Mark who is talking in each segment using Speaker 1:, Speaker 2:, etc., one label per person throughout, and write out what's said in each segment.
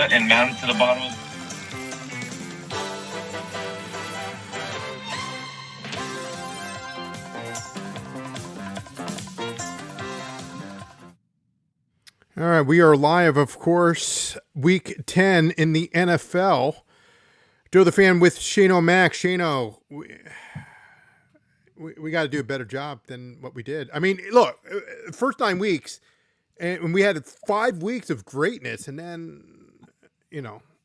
Speaker 1: Minnesota and mounted to the bottom of
Speaker 2: All right, we are live, of course, week 10 in the NFL. Joe the Fan with Shano Max. Shano, we got to do a better job than what we did. I mean, look, first 9 weeks, and we had 5 weeks of greatness, and then,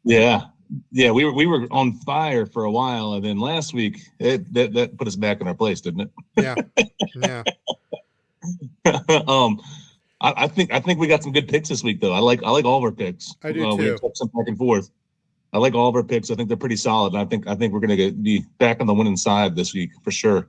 Speaker 3: Yeah, we were on fire for a while, and then last week that put us back in our place, didn't it?
Speaker 2: Yeah.
Speaker 3: I think we got some good picks this week, though. I like all of our picks.
Speaker 2: I do too.
Speaker 3: We took some back and forth. I like all of our picks. I think they're pretty solid. And I think we're going to be back on the winning side this week for sure.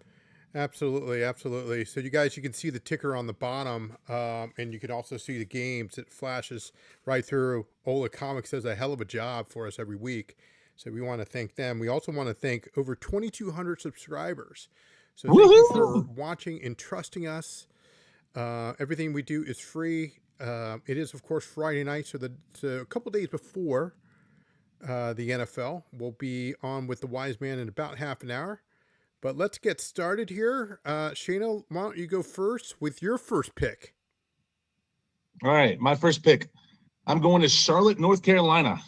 Speaker 2: Absolutely. So you guys, you can see the ticker on the bottom, and you can also see the games. It flashes right through. Ola Comics does a hell of a job for us every week. So we want to thank them. We also want to thank over 2,200 subscribers. So thank you for watching and trusting us. Everything we do is free. It is, of course, Friday night, so a couple days before the NFL. We'll be on with the Wise Man in about half an hour. But let's get started here. Shano, why don't you go first with your first pick?
Speaker 3: All right, my first pick. I'm going to Charlotte, North Carolina.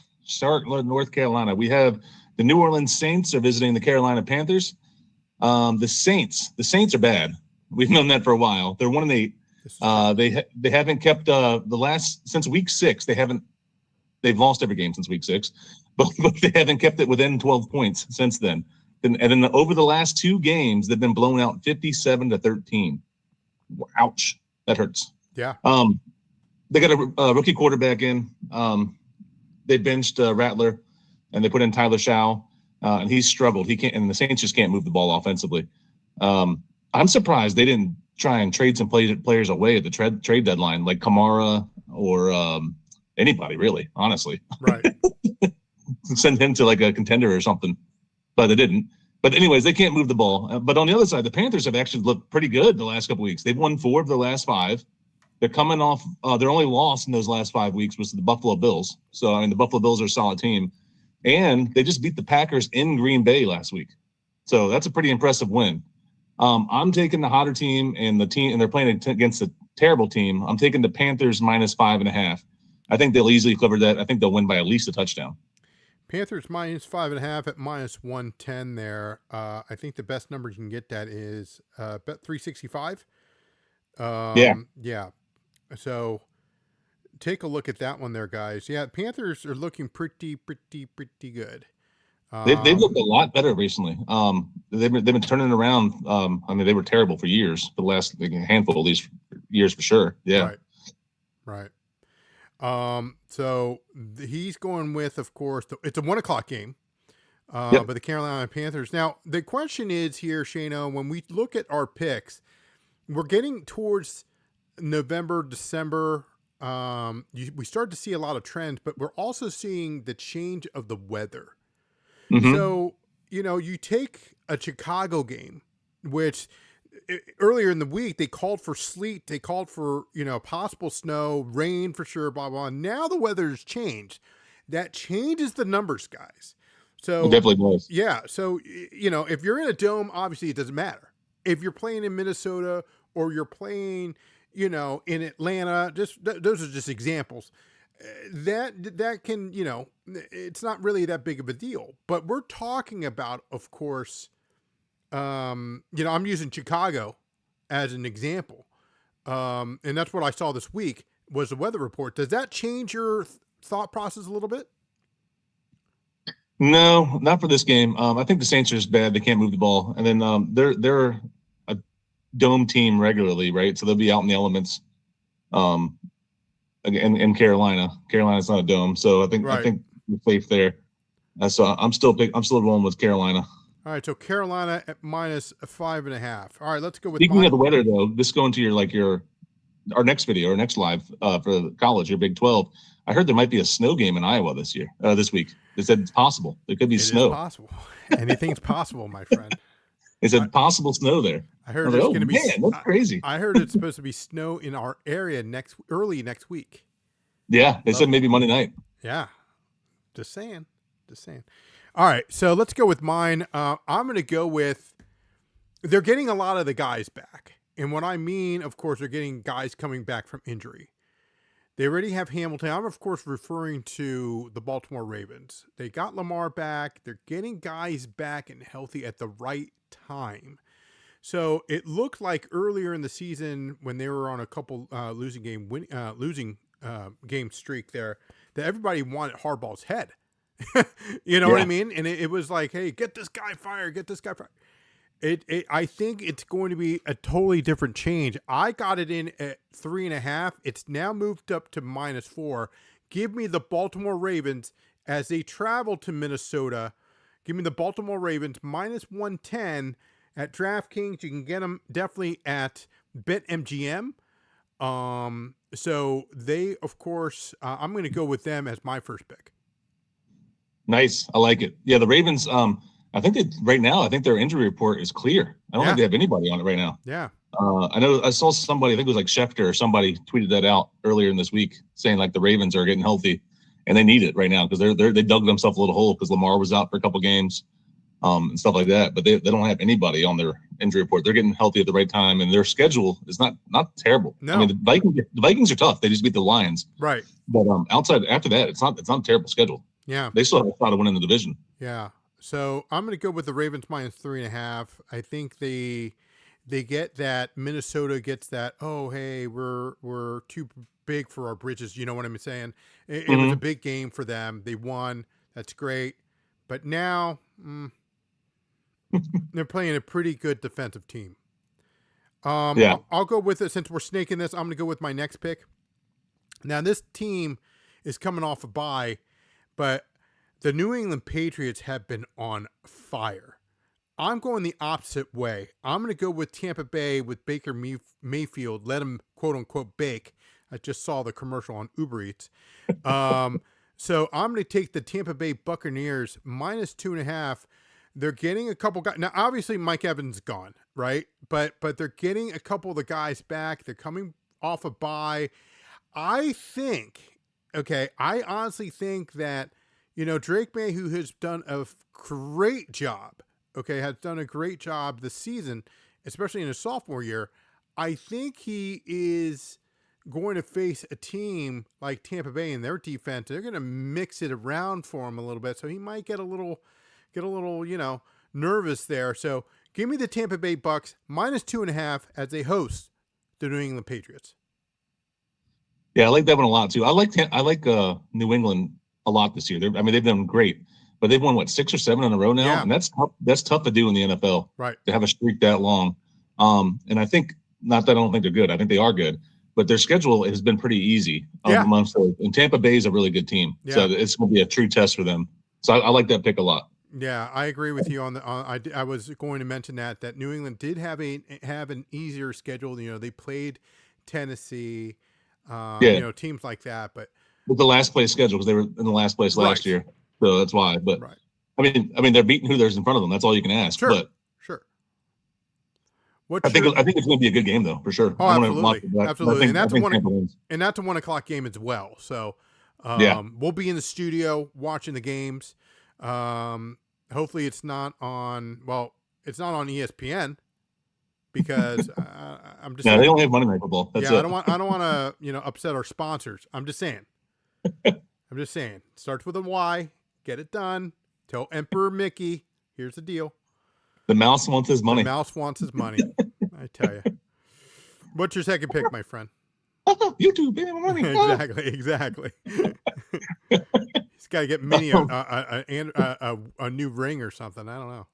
Speaker 3: We have the New Orleans Saints are visiting the Carolina Panthers. The Saints are bad. We've known that for a while. They're 1-8. They haven't kept since week 6. They've lost every game since week 6, but they haven't kept it within 12 points since then. And then over the last 2 games, they've been blown out 57-13. Ouch, that hurts.
Speaker 2: Yeah.
Speaker 3: They got a rookie quarterback in. They benched Rattler, and they put in Tyler Shaw, and he's struggled. He can't, and the Saints just can't move the ball offensively. I'm surprised they didn't try and trade some players away at the trade deadline, like Kamara or anybody, really, honestly.
Speaker 2: Right.
Speaker 3: Send him to like a contender or something, but they didn't. But anyways, they can't move the ball. But on the other side, the Panthers have actually looked pretty good the last couple weeks. They've won 4 of their last 5. They're coming off their only loss in those last 5 weeks was the Buffalo Bills. So, I mean, the Buffalo Bills are a solid team. And they just beat the Packers in Green Bay last week. So that's a pretty impressive win. I'm taking the hotter team and they're playing against a terrible team. I'm taking the Panthers minus 5.5. I think they'll easily cover that. I think they'll win by at least a touchdown.
Speaker 2: Panthers minus 5.5 at minus 110 there. I think the best number you can get that is bet 365. Yeah. So take a look at that one there, guys. Yeah, Panthers are looking pretty good.
Speaker 3: They've looked a lot better recently. They've been turning around. I mean, they were terrible for years, the last handful of these years for sure. Yeah.
Speaker 2: Right. So he's going with, of course, it's a 1:00 game, but the Carolina Panthers. Now, the question is here, Shano, when we look at our picks, we're getting towards November, December. We start to see a lot of trends, but we're also seeing the change of the weather. Mm-hmm. So, you take a Chicago game, which earlier in the week, they called for sleet. They called for, possible snow, rain for sure, blah, blah. Now the weather's changed. That changes the numbers, guys. So
Speaker 3: it definitely does.
Speaker 2: Yeah. So, if you're in a dome, obviously it doesn't matter. If you're playing in Minnesota or you're playing, in Atlanta, those are just examples. That can, it's not really that big of a deal, but we're talking about, of course, I'm using Chicago as an example. And that's what I saw this week was the weather report. Does that change your thought process a little bit?
Speaker 3: No, not for this game. I think the Saints are just bad. They can't move the ball. And then they're a dome team regularly, right? So they'll be out in the elements. In Carolina. Carolina's not a dome, so I think we're safe there. So I'm still rolling with Carolina.
Speaker 2: All right, so Carolina at minus 5.5. All right, let's go with.
Speaker 3: Speaking of the weather, though, this going to our next video, our next live for college, your Big 12. I heard there might be a snow game in Iowa this week. They said it's possible. There could be snow.
Speaker 2: It's possible. Anything's possible, my friend.
Speaker 3: They said possible snow there.
Speaker 2: I heard it's going to be.
Speaker 3: Man, that's crazy.
Speaker 2: I heard it's supposed to be snow in our area early next week.
Speaker 3: Yeah, they said maybe Monday night.
Speaker 2: Yeah. Just saying. All right, so let's go with mine. I'm going to go with, they're getting a lot of the guys back. And what I mean, of course, they're getting guys coming back from injury. They already have Hamilton. I'm, of course, referring to the Baltimore Ravens. They got Lamar back. They're getting guys back and healthy at the right time. So it looked like earlier in the season when they were on a couple losing game streak there, that everybody wanted Harbaugh's head. You know what I mean? And it was like, hey, get this guy fired. I think it's going to be a totally different change. I got it in at 3.5. It's now moved up to -4. Give me the Baltimore Ravens as they travel to Minnesota. Give me the Baltimore Ravens -110 at DraftKings. You can get them definitely at BetMGM. So they, of course, I'm going to go with them as my first pick.
Speaker 3: Nice. I like it. Yeah, the Ravens, I think their injury report is clear. I don't think they have anybody on it right now.
Speaker 2: Yeah.
Speaker 3: I know I saw somebody, I think it was like Schefter or somebody tweeted that out earlier in this week saying like the Ravens are getting healthy and they need it right now because they dug themselves a little hole because Lamar was out for a couple games and stuff like that. But they don't have anybody on their injury report. They're getting healthy at the right time and their schedule is not terrible.
Speaker 2: No.
Speaker 3: I mean, the Vikings are tough. They just beat the Lions.
Speaker 2: Right.
Speaker 3: But after that, it's not a terrible schedule.
Speaker 2: Yeah.
Speaker 3: They still have a shot of winning the division.
Speaker 2: Yeah. So I'm going to go with the Ravens -3.5. I think they get that. Minnesota gets that. Oh, hey, we're too big for our britches. You know what I'm saying? It was a big game for them. They won. That's great. But now they're playing a pretty good defensive team. I'll go with it since we're snaking this. I'm going to go with my next pick. Now this team is coming off a bye, but the New England Patriots have been on fire. I'm going the opposite way. I'm going to go with Tampa Bay with Baker Mayfield. Let him, quote unquote, bake. I just saw the commercial on Uber Eats. So I'm going to take the Tampa Bay Buccaneers -2.5. They're getting a couple guys. Now, obviously, Mike Evans is gone, right? But they're getting a couple of the guys back. They're coming off a bye. I honestly think that, Drake May, who has done a great job, has done a great job this season, especially in his sophomore year. I think he is going to face a team like Tampa Bay and their defense. They're going to mix it around for him a little bit. So he might get a little, nervous there. So give me the Tampa Bay Bucks -2.5 as they host the New England Patriots.
Speaker 3: Yeah, I like that one a lot too. I like New England a lot this year. They've done great, but they've won 6 or 7 in a row now, and that's tough to do in the NFL.
Speaker 2: Right.
Speaker 3: To have a streak that long. And I think not that I don't think they're good. I think they are good, but their schedule has been pretty easy. And Tampa Bay is a really good team, so it's going to be a true test for them. So I like that pick a lot.
Speaker 2: Yeah, I agree with you on the. I was going to mention that New England did have an easier schedule. They played Tennessee, teams like that, but
Speaker 3: with the last place schedule because they were in the last place last year, so that's why. But I mean, they're beating who there's in front of them. That's all you can ask.
Speaker 2: Sure,
Speaker 3: but
Speaker 2: I
Speaker 3: think it's going to be a good game though, for sure.
Speaker 2: Oh, absolutely. And that's a 1:00 game as well. So we'll be in the studio watching the games. Hopefully it's not on. Well, it's not on ESPN because I'm just.
Speaker 3: Yeah, they don't have Monday Night Football. That's it.
Speaker 2: I don't want to upset our sponsors. I'm just saying. Starts with a Y. Get it done. Tell Emperor Mickey. Here's the deal.
Speaker 3: The mouse wants his money.
Speaker 2: I tell you. What's your second pick, my friend?
Speaker 3: YouTube, pay my money.
Speaker 2: Exactly. He's got to get Minnie a new ring or something. I don't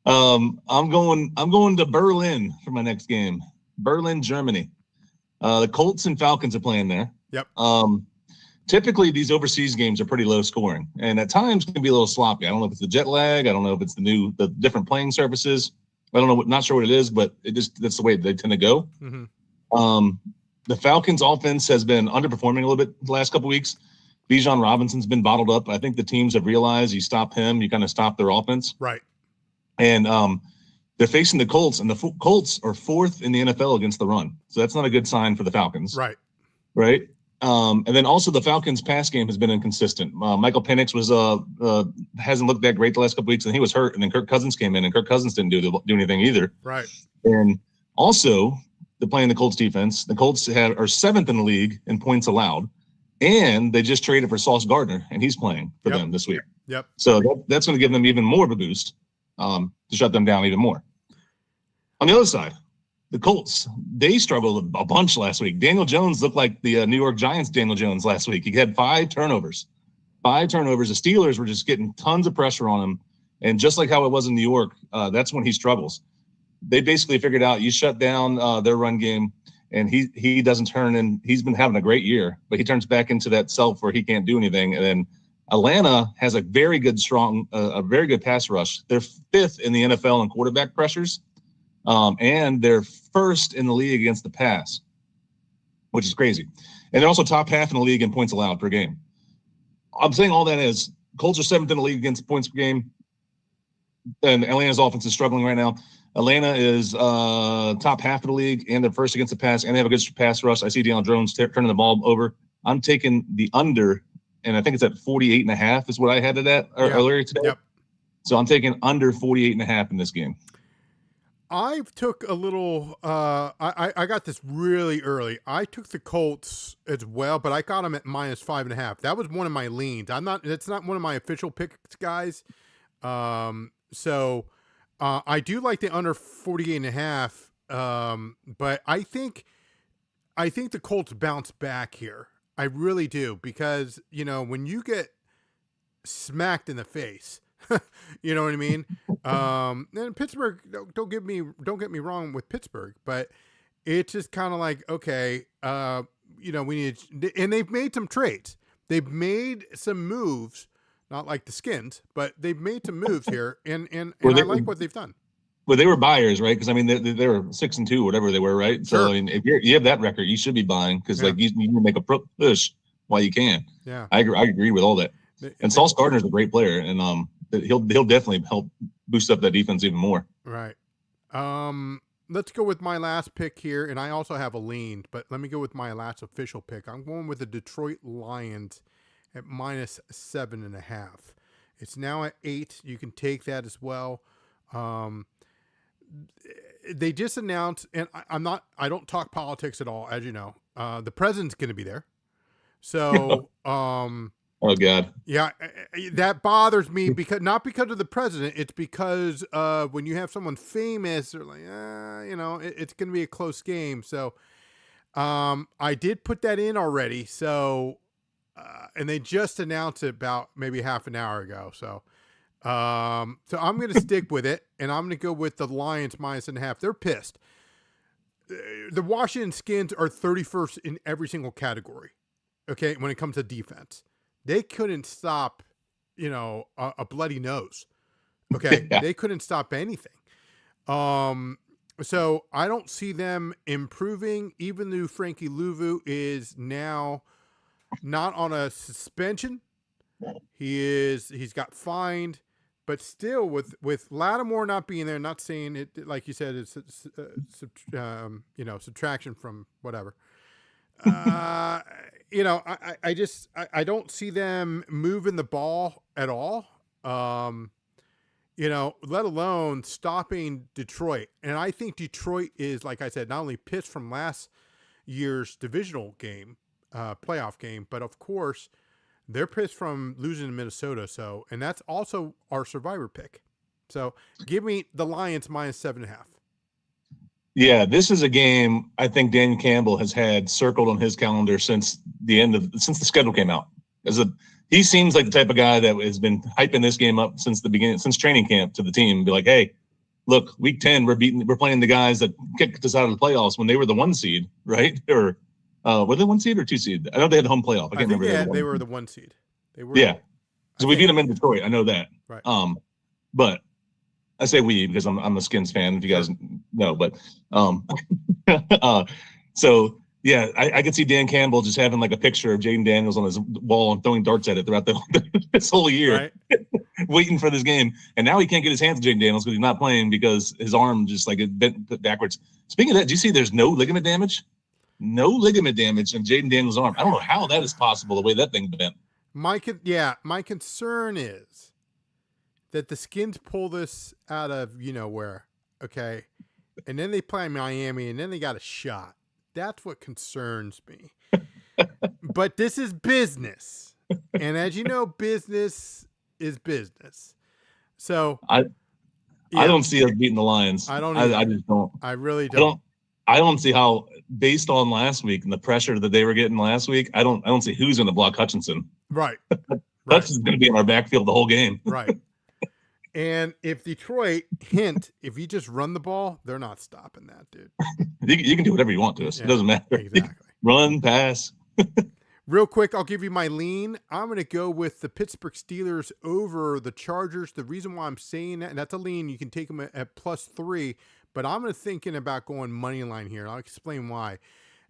Speaker 2: know.
Speaker 3: I'm going to Berlin for my next game. Berlin, Germany. The Colts and Falcons are playing there.
Speaker 2: Yep.
Speaker 3: Typically, these overseas games are pretty low scoring, and at times can be a little sloppy. I don't know if it's the jet lag. I don't know if it's the different playing surfaces. I don't know. Not sure what it is, but that's the way they tend to go.
Speaker 2: Mm-hmm.
Speaker 3: The Falcons' offense has been underperforming a little bit the last couple of weeks. Bijan Robinson's been bottled up. I think the teams have realized you stop him, you kind of stop their offense.
Speaker 2: Right.
Speaker 3: And they're facing the Colts, and the Colts are 4th in the NFL against the run. So that's not a good sign for the Falcons.
Speaker 2: Right.
Speaker 3: Right. And then also the Falcons pass game has been inconsistent. Michael Penix hasn't looked that great the last couple weeks, and he was hurt. And then Kirk Cousins came in, and Kirk Cousins didn't do anything either.
Speaker 2: Right.
Speaker 3: And also, they're playing the Colts defense. The Colts are seventh in the league in points allowed, and they just traded for Sauce Gardner, and he's playing for them this week.
Speaker 2: Yep.
Speaker 3: So that's going to give them even more of a boost to shut them down even more. On the other side, the Colts, they struggled a bunch last week. Daniel Jones looked like the New York Giants Daniel Jones last week. He had 5 turnovers. 5 turnovers. The Steelers were just getting tons of pressure on him. And just like how it was in New York, that's when he struggles. They basically figured out you shut down their run game, and he doesn't turn in. He's been having a great year, but he turns back into that self where he can't do anything. And then Atlanta has a very good pass rush. They're 5th in the NFL in quarterback pressures. And they're 1st in the league against the pass, which is crazy. And they're also top half in the league in points allowed per game. I'm saying all that is Colts are 7th in the league against points per game, and Atlanta's offense is struggling right now. Atlanta is top half of the league, and they're 1st against the pass, and they have a good pass rush. I see Daniel Jones turning the ball over. I'm taking the under, and I think it's at 48.5 is what I had it at earlier today.
Speaker 2: Yep.
Speaker 3: So I'm taking under 48.5 in this game.
Speaker 2: I took a little. I got this really early. I took the Colts as well, but I got them at -5.5. That was one of my leans. It's not one of my official picks, guys. So I do like the under 48.5. But I think the Colts bounce back here. I really do, because when you get smacked in the face. You know what I mean? And Pittsburgh, don't get me wrong with Pittsburgh, but it's just kind of like, okay, we need, and they've made some trades. They've made some moves, not like the Skins, but they've made some moves here, and I like what they've done.
Speaker 3: Well, they were buyers, right? Because I mean, they were 6-2, whatever they were, right?
Speaker 2: Sure.
Speaker 3: So I mean, if you have that record, you should be buying, because like you need to make a push while you can.
Speaker 2: Yeah,
Speaker 3: I agree with all that. And Sauce Gardner is a great player, and he'll definitely help boost up that defense even more.
Speaker 2: Right. Let's go with my last pick here, and I also have a lean, but let me go with my last official pick. I'm going with the Detroit Lions at -7.5. It's now at 8. You can take that as well. They just announced, and I don't talk politics at all, as you know. The president's going to be there. So,
Speaker 3: oh God.
Speaker 2: Yeah, that bothers me, not because of the president. It's because when you have someone famous, they're like, it's going to be a close game. So I did put that in already. So, and they just announced it about maybe half an hour ago. So, I'm going to stick with it, and I'm going to go with the Lions -1.5. They're pissed. The Washington Skins are 31st in every single category. Okay, when it comes to defense. They couldn't stop, a bloody nose. Okay, yeah. They couldn't stop anything. So I don't see them improving, even though Frankie Louvu is now not on a suspension. He's got fined, but still with Lattimore not being there, not saying it like you said, it's subtraction from whatever. I don't see them moving the ball at all. Let alone stopping Detroit. And I think Detroit is, like I said, not only pissed from last year's divisional game, playoff game, but of course they're pissed from losing to Minnesota. So, and that's also our survivor pick. So give me the Lions -7.5.
Speaker 3: Yeah, this is a game I think Dan Campbell has had circled on his calendar since the schedule came out. He seems like the type of guy that has been hyping this game up since the beginning, since training camp, to the team. Be like, hey, look, week 10, we're playing the guys that kicked us out of the playoffs when they were the 1 seed, right? Or were they 1 seed or 2 seed? I know they had home playoff. I can't remember.
Speaker 2: They were the 1 seed. They were.
Speaker 3: Yeah. So we beat them in Detroit. I know that.
Speaker 2: Right.
Speaker 3: But I say we because I'm a Skins fan, if you guys know. But so yeah, I could see Dan Campbell just having like a picture of Jaden Daniels on his wall and throwing darts at it throughout this whole year, right? Waiting for this game. And now he can't get his hands on Jaden Daniels because he's not playing because his arm just like it bent backwards. Speaking of that, do you see there's no ligament damage? no ligament damage in Jaden Daniels' arm. I don't know how that is possible, the way that thing bent.
Speaker 2: My concern is that the Skins pull this out of where, okay, and then they play Miami, and then they got a shot. That's what concerns me. But this is business, and as you know, business is business. So
Speaker 3: I don't see us beating the Lions.
Speaker 2: I don't.
Speaker 3: I just don't.
Speaker 2: I really don't.
Speaker 3: I don't see how, based on last week and the pressure that they were getting last week, I don't see who's going to block Hutchinson.
Speaker 2: Right.
Speaker 3: Hutson's going to be in our backfield the whole game.
Speaker 2: Right. And if Detroit, if you just run the ball, they're not stopping that, dude.
Speaker 3: You can do whatever you want to us. Yeah, it doesn't matter.
Speaker 2: Exactly.
Speaker 3: Run, pass.
Speaker 2: Real quick, I'll give you my lean. I'm going to go with the Pittsburgh Steelers over the Chargers. The reason why I'm saying that, and that's a lean, you can take them at +3, but I'm thinking about going money line here. And I'll explain why.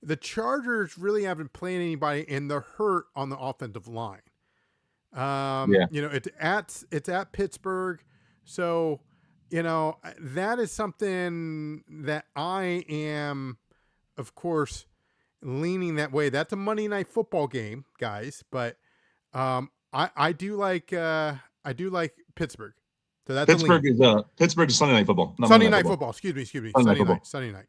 Speaker 2: The Chargers really haven't played anybody, and they're hurt on the offensive line. It's at Pittsburgh. So, that is something that I am, of course, leaning that way. That's a Monday Night Football game, guys, but I do like Pittsburgh. So that's
Speaker 3: Pittsburgh is Sunday Night Football.
Speaker 2: Sunday Night Football. Excuse me. Sunday night.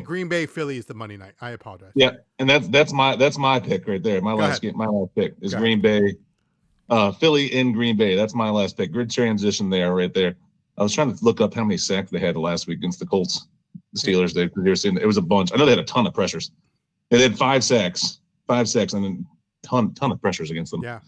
Speaker 2: Green Bay, Philly is the Monday night. I apologize.
Speaker 3: Yeah, and that's my pick right there. My last pick is Green Bay, Philly in Green Bay. That's my last pick. Good transition there, right there. I was trying to look up how many sacks they had the last week against the Colts. The Steelers, they were saying it was a bunch. I know they had a ton of pressures. They had 5 sacks, and then ton of pressures against them.
Speaker 2: Yeah.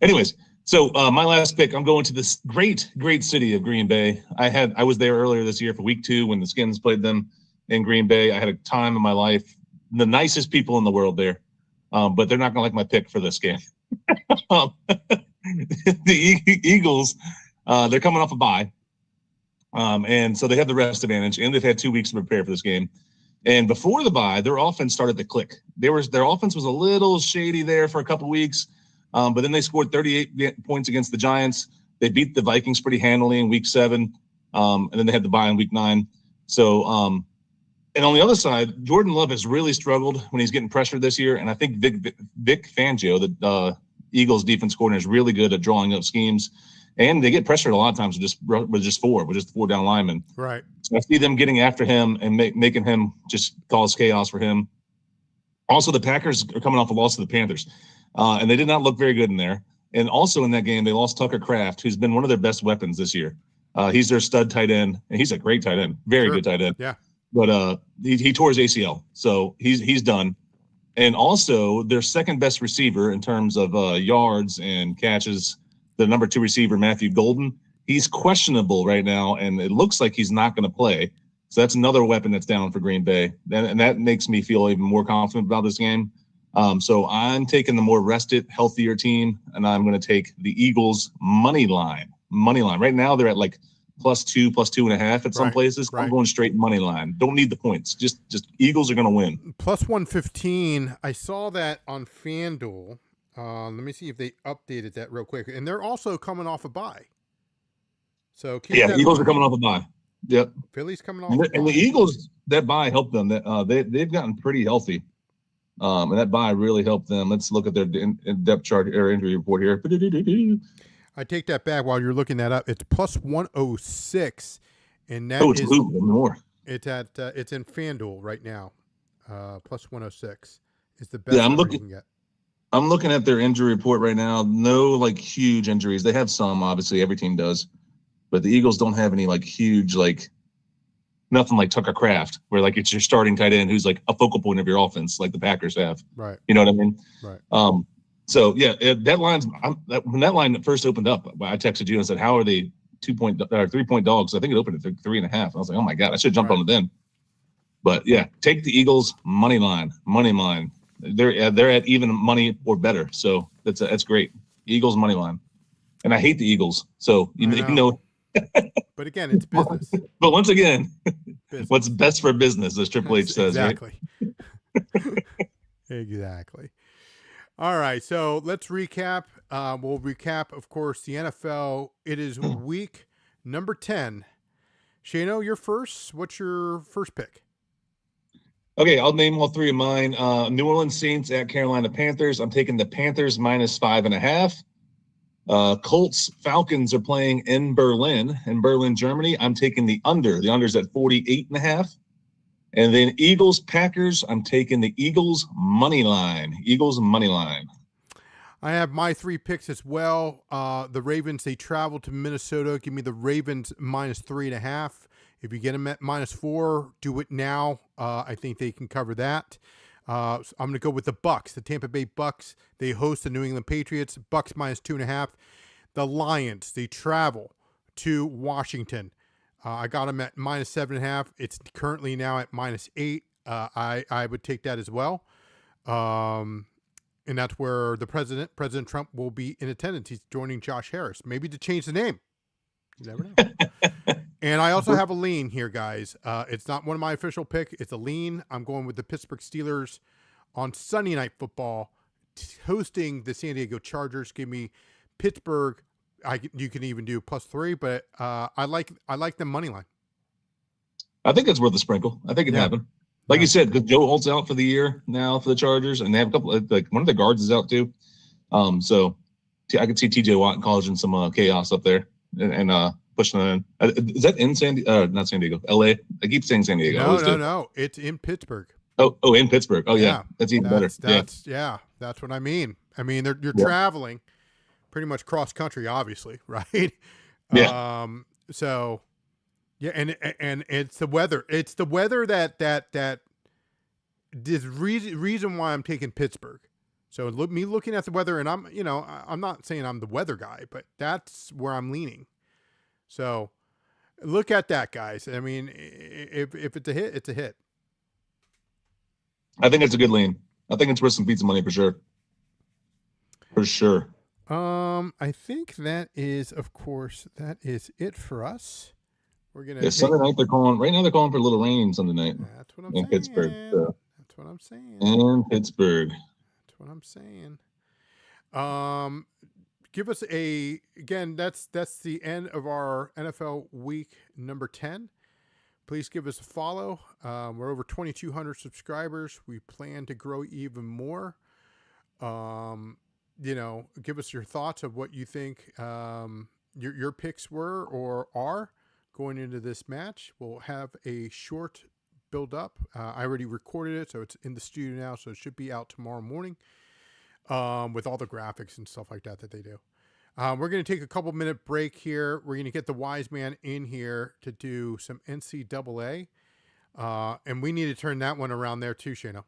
Speaker 3: Anyways, so my last pick, I'm going to this great city of Green Bay. I was there earlier this year for week 2 when the Skins played them in Green Bay. I had a time of my life. The nicest people in the world there, but they're not going to like my pick for this game. The Eagles, they're coming off a bye. And so they have the rest advantage, and they've had 2 weeks to prepare for this game. And before the bye, their offense started to click. Their offense was a little shady there for a couple weeks, but then they scored 38 points against the Giants. They beat the Vikings pretty handily in week 7, and then they had the bye in week 9. So, and on the other side, Jordan Love has really struggled when he's getting pressured this year, and I think Vic Fangio, the Eagles defense coordinator, is really good at drawing up schemes. And they get pressured a lot of times with just 4 down linemen.
Speaker 2: Right.
Speaker 3: So I see them getting after him and making him just cause chaos for him. Also, the Packers are coming off a loss to the Panthers, and they did not look very good in there. And also in that game, they lost Tucker Kraft, who's been one of their best weapons this year. He's their stud tight end, and he's a great tight end, very good tight end.
Speaker 2: Yeah.
Speaker 3: But he tore his ACL, so he's done. And also their second best receiver in terms of yards and catches, the number 2 receiver, Matthew Golden, he's questionable right now, and it looks like he's not going to play. So that's another weapon that's down for Green Bay. And that makes me feel even more confident about this game. So I'm taking the more rested, healthier team, and I'm going to take the Eagles money line. Right now they're at like +2, +2.5 at some places.
Speaker 2: Right.
Speaker 3: I'm going straight money line. Don't need the points. Just Eagles are going to win.
Speaker 2: +115. I saw that on FanDuel. Let me see if they updated that real quick. And they're also coming off a bye. So
Speaker 3: Eagles are coming off a bye. Yep.
Speaker 2: Philly's coming off a bye.
Speaker 3: And the Eagles, that bye helped them. They've gotten pretty healthy. And that bye really helped them. Let's look at their depth chart or injury report here.
Speaker 2: I take that back while you're looking that up. It's +106. And that
Speaker 3: it's more.
Speaker 2: It's in FanDuel right now. +106 is the best
Speaker 3: you
Speaker 2: can get.
Speaker 3: I'm looking at their injury report right now. No, huge injuries. They have some, obviously. Every team does. But the Eagles don't have any, huge, nothing like Tucker Kraft, where, it's your starting tight end who's, a focal point of your offense, like the Packers have.
Speaker 2: Right.
Speaker 3: You know what I mean?
Speaker 2: Right.
Speaker 3: So, yeah, that line's when that line first opened up, I texted you and said, how are they 3-point dogs? I think it opened at 3.5. I was like, oh, my God, I should jump on it then. But, yeah, take the Eagles money line. They're at even money or better, so that's great. Eagles money line, and I hate the Eagles, so you know.
Speaker 2: But again, it's business.
Speaker 3: But once again, what's best for business, as Triple H says.
Speaker 2: Exactly.
Speaker 3: Right?
Speaker 2: Exactly. All right, so let's recap. We'll recap, of course, the NFL. It is week number 10. Shano, you're first. What's your first pick?
Speaker 3: Okay, I'll name all three of mine. New Orleans Saints at Carolina Panthers. I'm taking the Panthers -5.5. Colts Falcons are playing in Berlin, Germany. I'm taking the under. The under's at 48.5. And then Eagles Packers. I'm taking the Eagles money line.
Speaker 2: I have my three picks as well. The Ravens, they travel to Minnesota. Give me the Ravens -3.5. If you get them at -4, do it now. I think they can cover that. So I'm going to go with the Bucks, the Tampa Bay Bucks. They host the New England Patriots. Bucks -2.5. The Lions, they travel to Washington. I got them at -7.5. It's currently now at -8. I would take that as well. And that's where the President Trump, will be in attendance. He's joining Josh Harris, maybe to change the name. You never know. And I also have a lean here, guys. It's not one of my official picks. It's a lean. I'm going with the Pittsburgh Steelers on Sunday Night Football, hosting the San Diego Chargers. Give me Pittsburgh. You can even do +3, but I like the money line.
Speaker 3: I think it's worth a sprinkle. I think it happened. Like you said, because Joe Holt's out for the year now for the Chargers, and they have a couple, like one of the guards is out too. So I could see TJ Watt causing some chaos up there and pushing it in. Is that in not San Diego, LA? I keep saying San Diego.
Speaker 2: No. It's in Pittsburgh.
Speaker 3: Oh, in Pittsburgh. Oh, yeah. That's even better.
Speaker 2: That's what I mean. I mean, you're traveling pretty much cross country, obviously, right?
Speaker 3: Yeah.
Speaker 2: So. Yeah, and it's the weather. It's the weather that is reason why I'm taking Pittsburgh. So me looking at the weather, and I'm not saying I'm the weather guy, but that's where I'm leaning. So look at that, guys. I mean, if it's a hit, it's a hit.
Speaker 3: I think it's a good lean. I think it's worth some pizza money for sure. For sure.
Speaker 2: I think that is it for us. We're gonna
Speaker 3: Sunday night they're calling. Right now they're calling for a little rain Sunday night.
Speaker 2: That's what I'm
Speaker 3: in
Speaker 2: saying.
Speaker 3: Pittsburgh. So.
Speaker 2: That's what I'm saying.
Speaker 3: In Pittsburgh.
Speaker 2: That's what I'm saying. Give us again. That's the end of our NFL week number 10. Please give us a follow. We're over 2,200 subscribers. We plan to grow even more. Give us your thoughts of what you think your picks were or are going into this match. We'll have a short build up. I already recorded it, so it's in the studio now, so it should be out tomorrow morning with all the graphics and stuff like that they do. We're going to take a couple-minute break here. We're going to get the wise man in here to do some NCAA, and we need to turn that one around there too, Shano.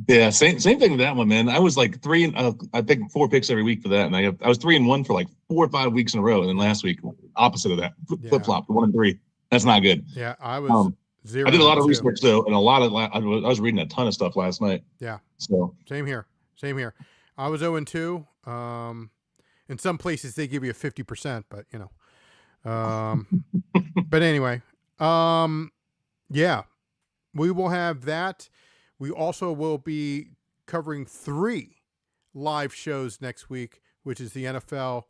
Speaker 3: Yeah, same thing with that one, man. I was like I pick 4 picks every week for that, and I was 3-1 for like 4 or 5 weeks in a row, and then last week opposite of that, flip-flop, 1-3. That's not good.
Speaker 2: Yeah, I was 0.
Speaker 3: I did a lot of research though, and I was reading a ton of stuff last night.
Speaker 2: Yeah.
Speaker 3: So
Speaker 2: same here. I was 0-2. In some places they give you a 50%, but but anyway, yeah, we will have that. We also will be covering 3 live shows next week, which is the NFL,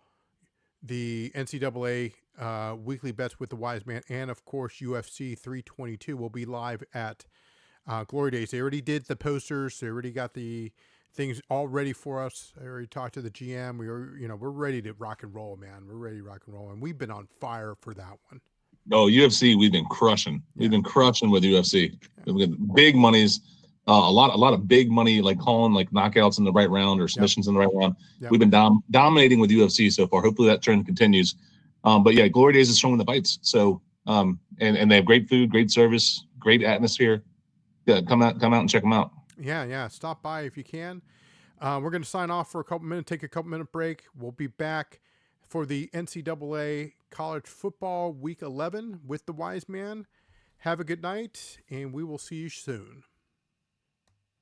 Speaker 2: the NCAA weekly bets with the wise man, and of course UFC 322 will be live at Glory Days. They already did the posters. They already got the things all ready for us. I already talked to the GM. We're ready to rock and roll, man. We're ready to rock and roll, and we've been on fire for that one.
Speaker 3: Oh, UFC, we've been crushing. We've been crushing with UFC. Yeah. We've got big monies. A lot of big money, like calling like knockouts in the right round or submissions in the right round. Yep. We've been dominating with UFC so far. Hopefully that trend continues. But yeah, Glory Days is showing the bites. So and they have great food, great service, great atmosphere. Yeah, come out and check them out.
Speaker 2: Yeah. Stop by if you can. We're going to sign off for a couple minutes, take a couple minute break. We'll be back for the NCAA college football week 11 with the wise man. Have a good night, and we will see you soon.